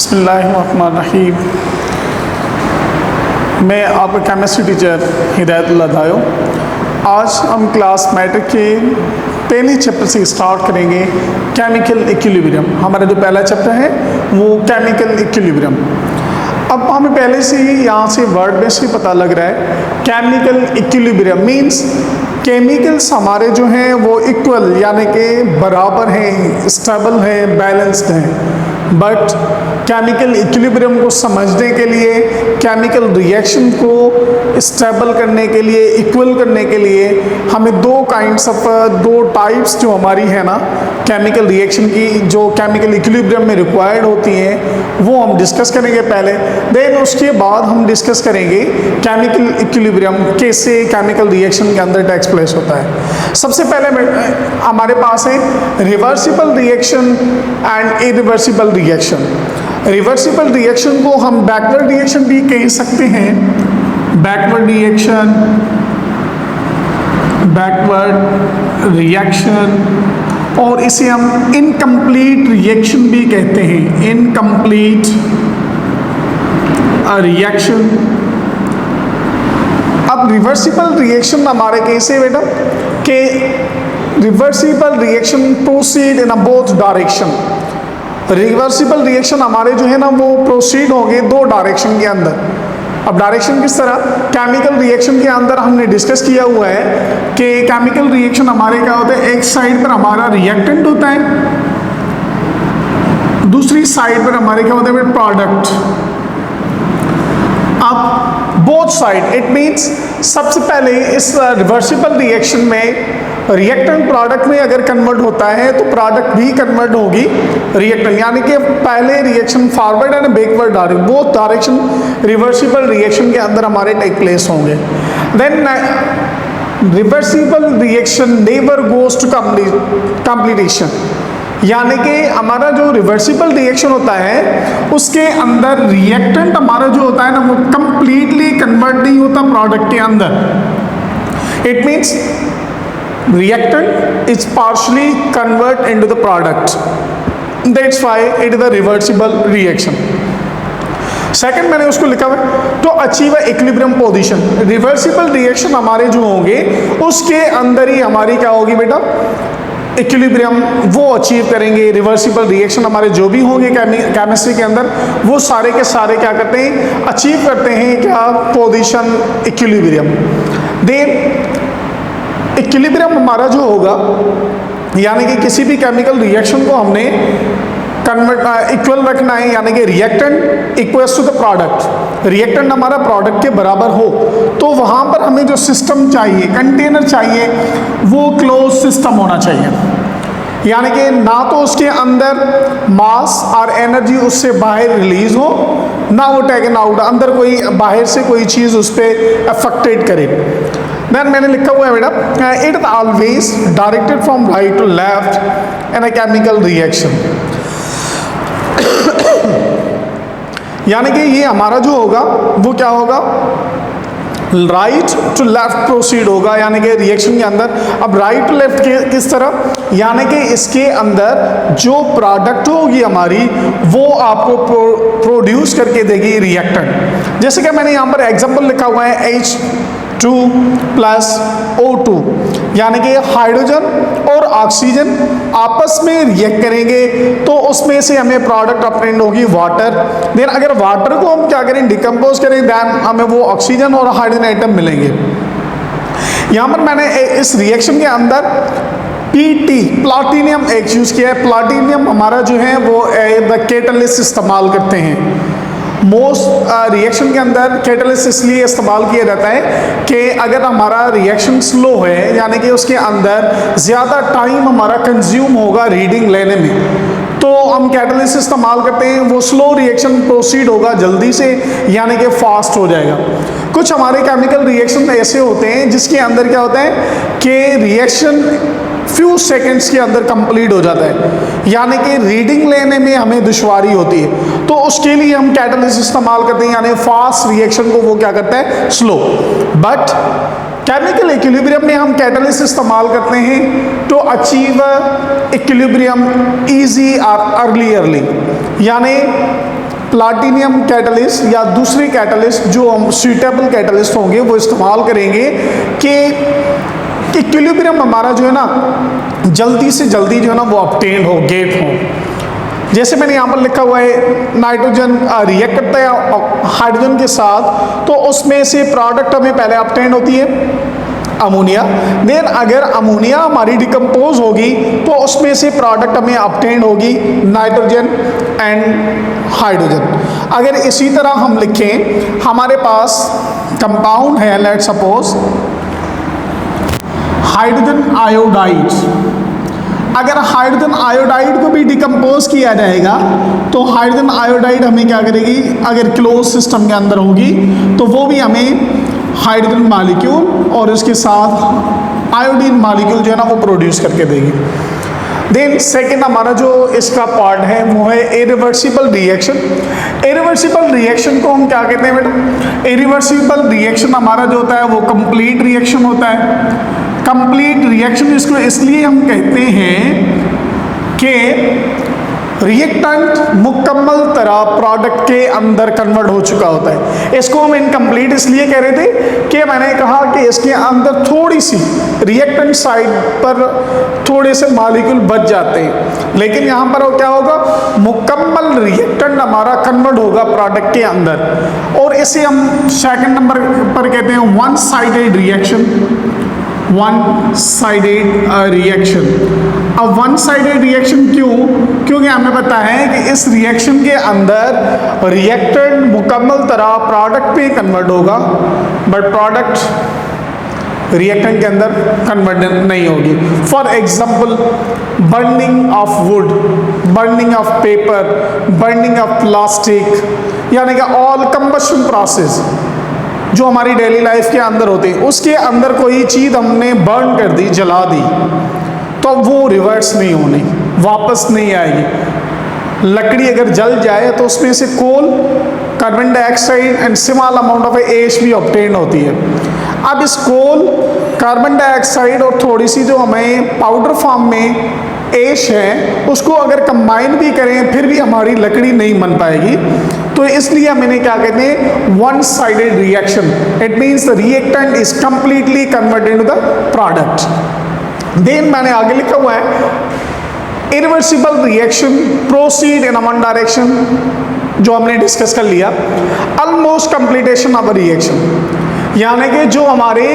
बिस्मिल्लाहिर्रहमानिर्रहीम। मैं आपका केमिस्ट्री टीचर हिदायतुल्लाह दायो। आज हम क्लास मैट्रिक के पहले चैप्टर से स्टार्ट करेंगे, केमिकल इक्विलिब्रियम। हमारा जो पहला चैप्टर है वो केमिकल इक्विलिब्रियम। अब हमें पहले से ही यहाँ से वर्ड में से पता लग रहा है, केमिकल इक्विलिब्रियम मीन्स केमिकल्स हमारे जो हैं वो इक्वल यानी कि बराबर हैं, स्टेबल हैं, बैलेंस्ड हैं। बट केमिकल इक्विलिब्रियम को समझने के लिए, केमिकल रिएक्शन को स्टेबल करने के लिए, इक्वल करने के लिए हमें दो टाइप्स जो हमारी है ना केमिकल रिएक्शन की, जो केमिकल इक्विलिब्रियम में रिक्वायर्ड होती हैं, वो हम डिस्कस करेंगे पहले। देन उसके बाद हम डिस्कस करेंगे केमिकल इक्विलिब्रियम कैसे केमिकल रिएक्शन के अंदर टेक्स प्लेस होता है। सबसे पहले हमारे पास है reversible reaction and irreversible reaction. Reversible reaction को हम बैकवर्ड रिएक्शन भी कह सकते हैं, बैकवर्ड रिएक्शन, और इसे हम इनकम्प्लीट रिएक्शन भी कहते हैं, इनकम्प्लीट रिएक्शन। अब रिवर्सिबल रिएक्शन हमारे कैसे बेटा कि reversible reaction proceed in both direction. Reversible reaction हमारे जो है ना वो प्रोसीड होंगे दो डायरेक्शन के अंदर। अब डायरेक्शन किस तरह, केमिकल रिएक्शन के अंदर हमने डिस्कस किया हुआ है कि केमिकल रिएक्शन हमारे क्या होता है, एक साइड पर हमारा रिएक्टेंट होता है, दूसरी साइड पर हमारे क्या होता है प्रोडक्ट। अब बोथ साइड इट मीन्स सबसे पहले इस रिवर्सिबल रिएक्शन में रिएक्टेंट प्रोडक्ट में अगर कन्वर्ट होता है तो प्रोडक्ट भी कन्वर्ट होगी रिएक्टेंट, यानी कि पहले reaction forward and backward direction, both direction reversible reaction के अंदर हमारे टेक प्लेस होंगे। Then reversible reaction never goes to completion, यानी कि हमारा जो रिवर्सिबल रिएक्शन होता है उसके अंदर रिएक्टेंट हमारा जो होता है ना वो कंप्लीटली कन्वर्ट नहीं होता प्रोडक्ट के अंदर। It means reactant is partially convert into the product, that's why it is a reversible reaction. Second मैंने उसको लिखा हुआ है तो achieve equilibrium position. Reversible reaction हमारे जो होंगे उसके अंदर ही हमारी क्या होगी बेटा, इक्विलिब्रियम वो अचीव करेंगे। रिवर्सिबल रिएक्शन हमारे जो भी होंगे केमिस्ट्री के अंदर वो सारे के सारे क्या करते हैं, अचीव करते हैं क्या, पोजीशन इक्विलिब्रियम। देन इक्विलिब्रियम हमारा जो होगा, यानी कि किसी भी केमिकल रिएक्शन को हमने इक्वल रखना है, यानी कि reactant equals to the product, reactant हमारा प्रोडक्ट के बराबर हो, तो वहाँ पर हमें जो सिस्टम चाहिए, कंटेनर चाहिए, वो क्लोज सिस्टम होना चाहिए। यानी कि ना तो उसके अंदर मास और एनर्जी उससे बाहर रिलीज हो, ना वो टेकन आउट, अंदर कोई बाहर से कोई चीज़ उस पर अफेक्टेड करे। देन मैंने लिखा हुआ है बेटा, it is always directed from right to left in a chemical reaction. यानी कि ये हमारा जो होगा वो क्या होगा, राइट टू लेफ्ट प्रोसीड होगा, यानी कि रिएक्शन के अंदर। अब राइट टू लेफ्ट किस तरह, यानी कि इसके अंदर जो प्रोडक्ट होगी हमारी वो आपको प्रोड्यूस करके देगी रिएक्टेंट। जैसे कि मैंने यहाँ पर एग्जांपल लिखा हुआ है H2 + O2, यानी कि हाइड्रोजन और ऑक्सीजन आपस में रिएक्ट करेंगे तो उसमें से हमें प्रोडक्ट अपटेंड होगी वाटर। देन अगर वाटर को हम क्या करें, डिकम्पोज करें, देन हमें वो ऑक्सीजन और हाइड्रोजन आइटम मिलेंगे। यहाँ पर मैंने इस रिएक्शन के अंदर PT प्लाटिनियम एक यूज़ किया है। प्लाटिनियम हमारा जो है वो कैटलिस्ट इस्तेमाल करते हैं। मोस्ट रिएक्शन के अंदर कैटलिस्ट इसलिए इस्तेमाल किया जाता है कि अगर हमारा रिएक्शन स्लो है, यानी कि उसके अंदर ज़्यादा टाइम हमारा कंज्यूम होगा रीडिंग लेने में, तो हम कैटलिस्ट इस्तेमाल करते हैं, वो स्लो रिएक्शन प्रोसीड होगा जल्दी से, यानी कि फास्ट हो जाएगा। कुछ हमारे केमिकल रिएक्शन ऐसे होते हैं जिसके अंदर क्या होता है कि रिएक्शन फ्यू सेकंड्स के अंदर कंप्लीट हो जाता है, यानी कि रीडिंग लेने में हमें दुश्वारी होती है, तो उसके लिए हम कैटलिस्ट इस्तेमाल करते हैं, यानी फास्ट रिएक्शन को वो क्या करता है, स्लो। बट केमिकल इक्विलिब्रियम में हम कैटलिस्ट इस्तेमाल करते हैं टू अचीव इक्विलिब्रियम इजी और अर्ली, यानी प्लाटिनियम कैटलिस्ट या दूसरे कैटलिस्ट जो हम सूटेबल कैटलिस्ट होंगे वो इस्तेमाल करेंगे कि इक्विलिब्रियम हमारा जो है ना जल्दी से जल्दी जो है ना वो ऑब्टेन हो, गेट हो। जैसे मैंने यहाँ पर लिखा हुआ है नाइट्रोजन रिएक्ट करता है हाइड्रोजन के साथ, तो उसमें से प्रोडक्ट हमें पहले ऑब्टेन होती है अमोनिया। देन अगर अमोनिया हमारी डिकम्पोज होगी तो उसमें से प्रोडक्ट हमें ऑब्टेन होगी नाइट्रोजन एंड हाइड्रोजन। अगर इसी तरह हम लिखें हमारे पास कंपाउंड है, लेट सपोज हाइड्रोजन आयोडाइड। अगर हाइड्रोजन आयोडाइड को भी डिकम्पोज किया जाएगा तो हाइड्रोजन आयोडाइड हमें क्या करेगी, अगर क्लोज सिस्टम के अंदर होगी तो वो भी हमें हाइड्रोजन मॉलिक्यूल और इसके साथ आयोडीन मॉलिक्यूल जो है ना वो प्रोड्यूस करके देगी। देन सेकेंड हमारा जो इसका पार्ट है वो है इरिवर्सिबल रिएक्शन। इरिवर्सिबल रिएक्शन को हम क्या कहते हैं बेटा? इरिवर्सिबल रिएक्शन हमारा जो होता है वो कंप्लीट रिएक्शन होता है। कंप्लीट रिएक्शन इसको इसलिए हम कहते हैं कि रिएक्टेंट मुकम्मल तरह प्रोडक्ट के अंदर कन्वर्ट हो चुका होता है। इसको हम इनकम्प्लीट इसलिए कह रहे थे कि मैंने कहा कि इसके अंदर थोड़ी सी रिएक्टेंट साइड पर थोड़े से मॉलिक्यूल बच जाते हैं, लेकिन यहाँ पर वो क्या होगा, मुकम्मल रिएक्टेंट हमारा कन्वर्ट होगा प्रोडक्ट के अंदर। और इसे हम सेकंड नंबर पर कहते हैं one sided reaction. One sided reaction. अब वन साइडेड रिएक्शन क्यों? क्योंकि हमें पता है कि इस रिएक्शन के अंदर रिएक्टेंट मुकम्मल तरह प्रोडक्ट पे कन्वर्ट होगा, बट प्रोडक्ट रिएक्टेंट के अंदर कन्वर्ट नहीं होगी। For example burning of would, burning of paper, burning of plastic, यानी कि ऑल कंबशन प्रोसेस जो हमारी डेली लाइफ के अंदर होते हैं, उसके अंदर कोई चीज़ हमने बर्न कर दी, जला दी, तो वो रिवर्स नहीं होनी, वापस नहीं आएगी। लकड़ी अगर जल जाए तो उसमें से coal, carbon dioxide and small amount of ash भी ऑब्टेन होती है। अब इस कोल, कार्बन डाइऑक्साइड और थोड़ी सी जो हमें पाउडर फॉर्म में एश है उसको अगर कंबाइन भी करें फिर भी हमारी लकड़ी नहीं बन पाएगी। तो इसलिए मैंने क्या कहते हैं one sided reaction. It means the reactant is completely converted to the product. Then मैंने आगे लिखा हुआ है irreversible reaction proceed in one direction, जो हमने डिस्कस कर लिया। Almost completion of a reaction, यानी कि जो हमारे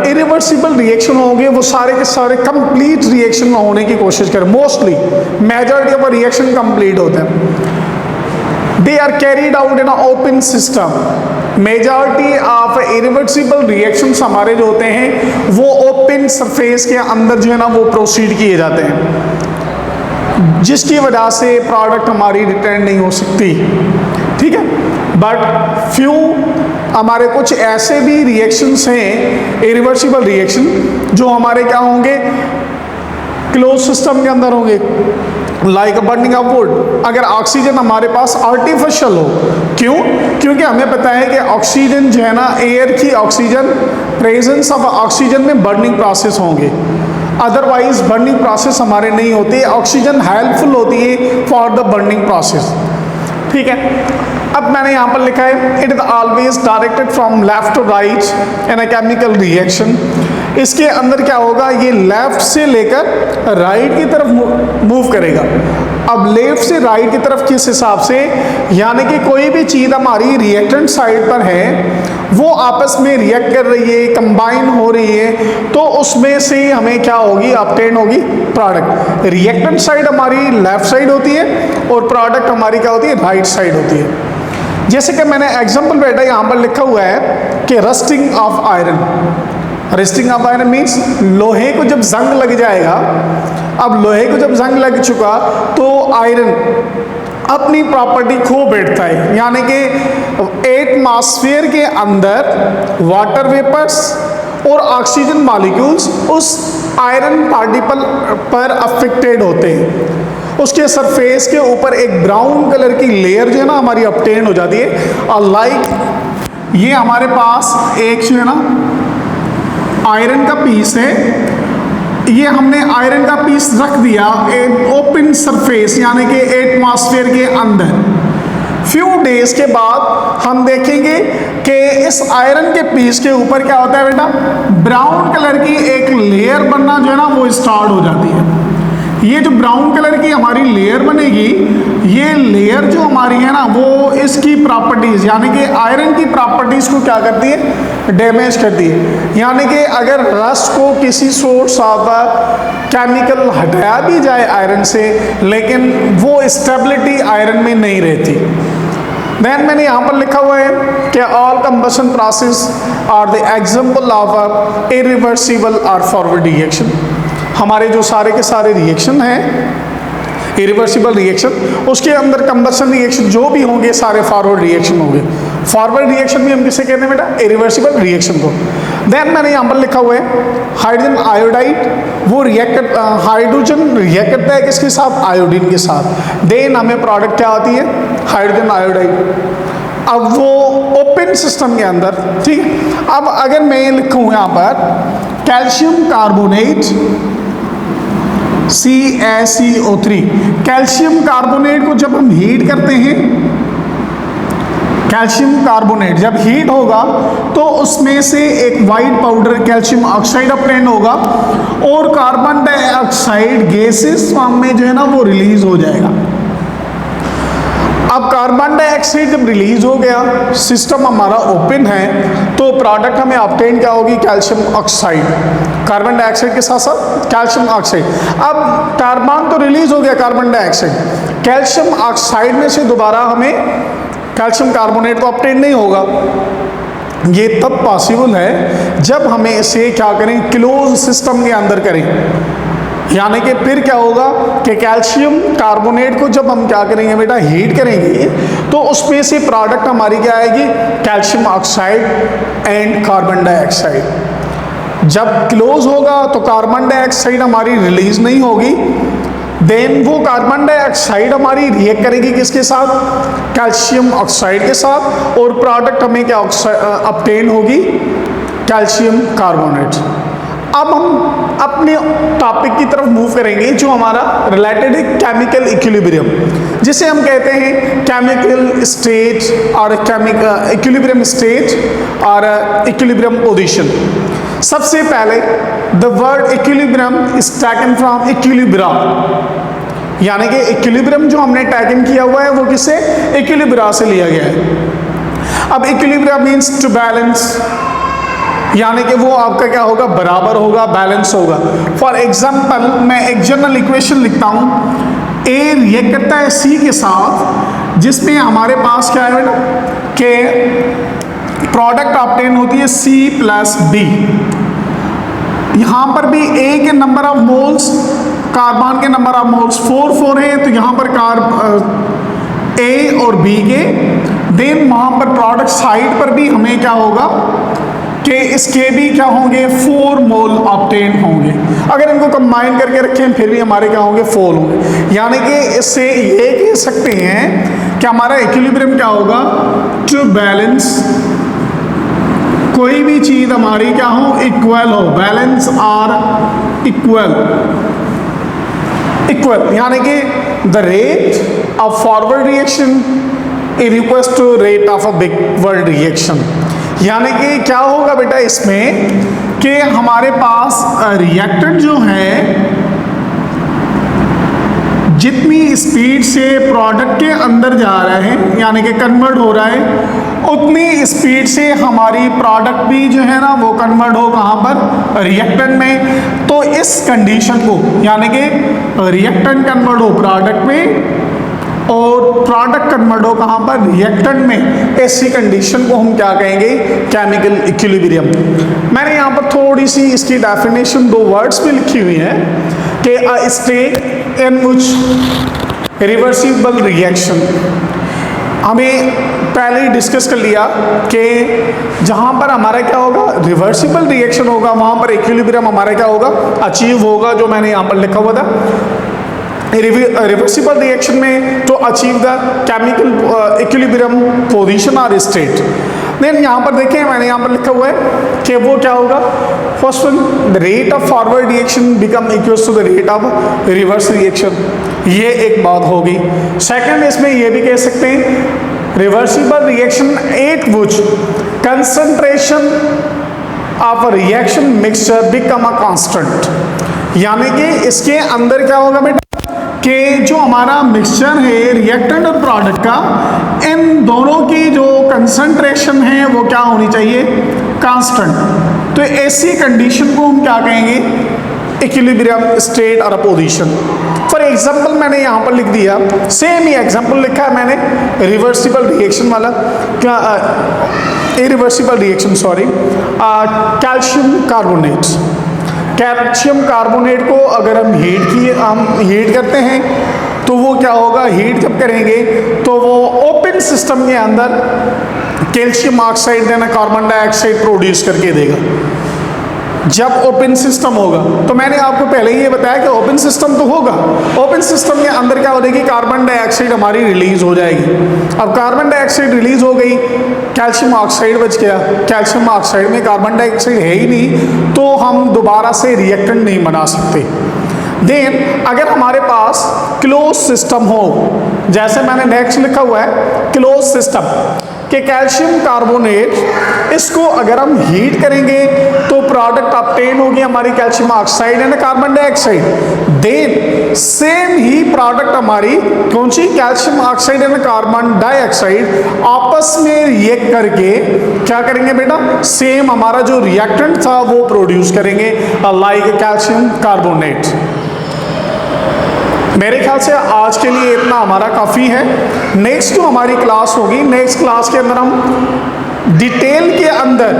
इरिवर्सिबल रिएक्शन होंगे वो सारे के सारे कंप्लीट रिएक्शन में होने की कोशिश करें। Mostly majority of reaction complete होते हैं। They are carried out in a open system. Majority of irreversible reactions हमारे जो होते हैं वो ओपन सरफेस के अंदर जो है ना वो प्रोसीड किए जाते हैं, जिसकी वजह से प्रोडक्ट हमारी रिटर्न नहीं हो सकती। ठीक है, बट फ्यू हमारे कुछ ऐसे भी रिएक्शंस हैं इरिवर्सिबल रिएक्शन जो हमारे क्या होंगे, क्लोज सिस्टम के अंदर होंगे, लाइक बर्निंग ऑफ वुड। अगर ऑक्सीजन हमारे पास आर्टिफिशियल हो, क्यों? क्योंकि हमें पता है कि ऑक्सीजन जो है ना, एयर की ऑक्सीजन, प्रेजेंस ऑफ ऑक्सीजन में बर्निंग प्रोसेस होंगे, अदरवाइज बर्निंग प्रोसेस हमारे नहीं होती। ऑक्सीजन हेल्पफुल होती है फॉर द बर्निंग प्रोसेस। ठीक है, अब मैंने यहाँ पर लिखा है it is always directed from left to right in a chemical reaction. इसके अंदर क्या होगा, ये लेफ्ट से लेकर राइट की तरफ मूव करेगा। अब लेफ्ट से राइट की तरफ किस हिसाब से, यानी कि कोई भी चीज़ हमारी रिएक्टेंट साइड पर है वो आपस में रिएक्ट कर रही है, कंबाइन हो रही है, तो उसमें से हमें क्या होगी, ऑब्टेन होगी प्रोडक्ट। रिएक्टेंट साइड हमारी लेफ्ट साइड होती है और प्रोडक्ट हमारी क्या होती है, राइट साइड होती है। जैसे कि मैंने एग्जाम्पल बेटा यहाँ पर लिखा हुआ है कि rusting of iron. Rusting of iron means लोहे को जब जंग लग जाएगा, अब लोहे को जब जंग लग चुका तो आयरन अपनी प्रॉपर्टी खो बैठता है, यानी कि एटमॉस्फेयर के अंदर वाटर वेपर्स और ऑक्सीजन मॉलिक्यूल्स उस आयरन पार्टिकल पर अफेक्टेड होते हैं। उसके सरफेस के ऊपर एक ब्राउन कलर की लेयर जो है ना हमारी ऑब्टेन हो जाती है। और लाइक ये हमारे पास एक जो है ना आयरन का पीस है, ये हमने आयरन का पीस रख दिया एक ओपन सरफेस यानी कि एटमॉस्फेयर के अंदर। फ्यू डेज के बाद हम देखेंगे कि इस आयरन के पीस के ऊपर क्या होता है बेटा, ब्राउन कलर की एक लेयर बनना जो है ना वो स्टार्ट हो जाती है। ये जो ब्राउन कलर की हमारी लेयर बनेगी, ये लेयर जो हमारी है ना वो इसकी प्रॉपर्टीज यानी कि आयरन की प्रॉपर्टीज को क्या करती है, डैमेज करती है। यानी कि अगर रस्ट को किसी सोर्स ऑफ केमिकल हटाया भी जाए आयरन से, लेकिन वो स्टेबिलिटी आयरन में नहीं रहती। देन मैंने यहाँ पर लिखा हुआ है कि all combustion process are the example of irreversible और फॉरवर्ड रिएक्शन। हमारे जो सारे के सारे रिएक्शन हैं इरिवर्सिबल रिएक्शन, उसके अंदर कंबशन रिएक्शन जो भी होंगे सारे फॉरवर्ड रिएक्शन होंगे। फॉरवर्ड रिएक्शन भी हम किसे कहते हैं बेटा, इरिवर्सिबल रिएक्शन को। देन मैंने यहाँ पर लिखा हुआ है हाइड्रोजन आयोडाइड, वो हाइड्रोजन रिएक्ट करता है किसके साथ, आयोडीन के साथ। देन हमें प्रोडक्ट क्या आती है, हाइड्रोजन आयोडाइड। अब वो ओपन सिस्टम के अंदर, ठीक है। अब अगर मैं लिखूँ यहाँ पर calcium carbonate CaCO3, calcium carbonate को जब हम हीट करते हैं, कैल्शियम कार्बोनेट जब हीट होगा तो उसमें से एक white powder calcium oxide obtain होगा और कार्बन डाइऑक्साइड गैसेस फॉर्म में जो है ना वो रिलीज हो जाएगा। अब कार्बन डाइऑक्साइड जब रिलीज हो गया, सिस्टम हमारा ओपन है, तो प्रोडक्ट हमें ऑब्टेन क्या होगी, कैल्शियम ऑक्साइड। कार्बन डाइऑक्साइड के साथ साथ कैल्शियम ऑक्साइड। अब कार्बन तो रिलीज हो गया कार्बन डाइऑक्साइड, कैल्शियम ऑक्साइड में से दोबारा हमें कैल्शियम कार्बोनेट तो ऑब्टेन नहीं होगा। ये तब पॉसिबल है जब हमें इसे क्या करें, क्लोज सिस्टम के अंदर करें। यानी कि फिर क्या होगा कि कैल्शियम कार्बोनेट को जब हम क्या करेंगे बेटा, हीट करेंगे, तो उसमें से प्रोडक्ट हमारी क्या आएगी, calcium oxide and carbon dioxide. जब क्लोज होगा तो कार्बन डाइऑक्साइड हमारी रिलीज नहीं होगी, देन वो कार्बन डाइऑक्साइड हमारी रिएक्ट करेगी किसके साथ, कैल्शियम ऑक्साइड के साथ, और प्रोडक्ट हमें क्या ऑब्टेन होगी, कैल्शियम कार्बोनेट। अब हम अपने टॉपिक की तरफ मूव करेंगे जो हमारा रिलेटेड है केमिकल इक्विलिब्रियम, जिसे हम कहते हैं केमिकल स्टेट और इक्विलिब्रियम स्टेट और इक्विलिब्रियम पोजीशन। सबसे पहले the word equilibrium is taken from equilibra, यानी कि इक्विलिब्रियम जो हमने टेकन किया हुआ है वो किससे, इक्विलिब्रा से लिया गया है। अब इक्विलिब्रिया मीन्स टू बैलेंस, यानी कि वो आपका क्या होगा, बराबर होगा, बैलेंस होगा। फॉर एग्जाम्पल मैं एक जनरल इक्वेशन लिखता हूँ, ए रिएक्ट करता है सी के साथ, जिसमें हमारे पास क्या है कि प्रोडक्ट ऑब्टेन होती है सी प्लस डी। यहाँ पर भी ए के नंबर ऑफ मोल्स, कार्बन के नंबर ऑफ मोल्स 4 है, तो यहाँ पर ए और बी के, देन वहाँ पर प्रोडक्ट साइड पर भी हमें क्या होगा कि इसके भी क्या होंगे, 4 मोल ऑब्टेन होंगे। अगर इनको कंबाइन करके रखें फिर भी हमारे क्या होंगे, 4 होंगे। यानी कि इससे ये कह सकते हैं कि हमारा इक्विलिब्रियम क्या होगा, टू बैलेंस, कोई भी चीज हमारी क्या हो, इक्वल हो, बैलेंस और इक्वल, यानी कि the rate of forward reaction is equal to rate of a backward reaction. यानी कि क्या होगा बेटा इसमें कि हमारे पास रिएक्टेंट जो है जितनी स्पीड से प्रोडक्ट के अंदर जा रहे हैं यानी कि कन्वर्ट हो रहा है, उतनी स्पीड से हमारी प्रोडक्ट भी जो है ना वो कन्वर्ट हो कहाँ पर, रिएक्टेंट में। तो इस कंडीशन को यानी कि रिएक्टेंट कन्वर्ट हो प्रोडक्ट में और प्रोडक्ट कन्वर्ट हो कहाँ पर, रिएक्टेंट में, ऐसी कंडीशन को हम क्या कहेंगे, केमिकल इक्विलिब्रियम। मैंने यहाँ पर थोड़ी सी इसकी डेफिनेशन 2 वर्ड्स में लिखी हुई है कि a state in which reversible reaction, हमें पहले ही डिस्कस कर लिया कि जहाँ पर हमारा क्या होगा, रिवर्सिबल रिएक्शन होगा, वहाँ पर इक्विलिब्रियम हमारा क्या होगा, अचीव होगा, जो मैंने यहाँ पर लिखा हुआ था। रिवर्सिबल रिएक्शन में to achieve the chemical equilibrium position और स्टेट। देन यहाँ पर देखिए मैंने यहाँ पर लिखा हुआ है कि वो क्या होगा, first one the rate of forward reaction become equal to the rate of reverse reaction, ये एक बात होगी। सेकंड इसमें ये भी कह सकते हैं reversible reaction at which concentration of a reaction mixture become a constant. यानी कि इसके अंदर क्या होगा बेटा कि जो हमारा मिक्सचर है रिएक्टेंट और प्रोडक्ट का, इन दोनों की जो कंसंट्रेशन है वो क्या होनी चाहिए, कांस्टेंट। तो ऐसी कंडीशन को हम क्या कहेंगे, इक्विलिब्रियम स्टेट और पोजीशन। फॉर एग्जांपल मैंने यहाँ पर लिख दिया, सेम ही एग्जांपल लिखा है मैंने रिवर्सिबल रिएक्शन वाला, क्या irreversible reaction sorry, calcium carbonate. Calcium carbonate को अगर हम हीट करते हैं तो वो क्या होगा, हीट जब करेंगे तो वो ओपन सिस्टम के अंदर कैल्शियम ऑक्साइड देना कार्बन डाइऑक्साइड प्रोड्यूस करके देगा जब ओपन सिस्टम होगा। तो मैंने आपको पहले ही ये बताया कि ओपन सिस्टम तो होगा, ओपन सिस्टम के अंदर क्या हो जाएगी, कार्बन डाइऑक्साइड हमारी रिलीज हो जाएगी। अब कार्बन डाइऑक्साइड रिलीज हो गई, कैल्शियम ऑक्साइड बच गया। कैल्शियम ऑक्साइड में कार्बन डाइऑक्साइड है ही नहीं, तो हम दोबारा से रिएक्टेंट नहीं बना सकते। देन अगर हमारे पास क्लोज सिस्टम हो, जैसे मैंने नेक्स्ट लिखा हुआ है क्लोज सिस्टम, कि कैल्शियम कार्बोनेट इसको अगर हम हीट करेंगे तो प्रोडक्ट ऑब्टेन होगी हमारी calcium oxide and carbon dioxide. Then same ही प्रोडक्ट हमारी कौन सी, calcium oxide and carbon dioxide आपस में रिएक्ट करके क्या करेंगे बेटा, सेम हमारा जो रिएक्टेंट था वो प्रोड्यूस करेंगे लाइक कैल्शियम कार्बोनेट। मेरे ख्याल से आज के लिए इतना हमारा काफ़ी है। नेक्स्ट जो हमारी क्लास होगी, नेक्स्ट क्लास के अंदर हम डिटेल के अंदर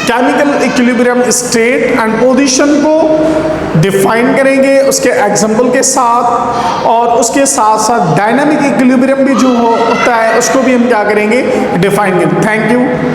chemical equilibrium state and position को डिफाइन करेंगे उसके एग्जांपल के साथ, और उसके साथ साथ डायनामिक इक्विलिब्रियम भी जो होता है उसको भी हम क्या करेंगे, डिफाइन करेंगे। Thank you.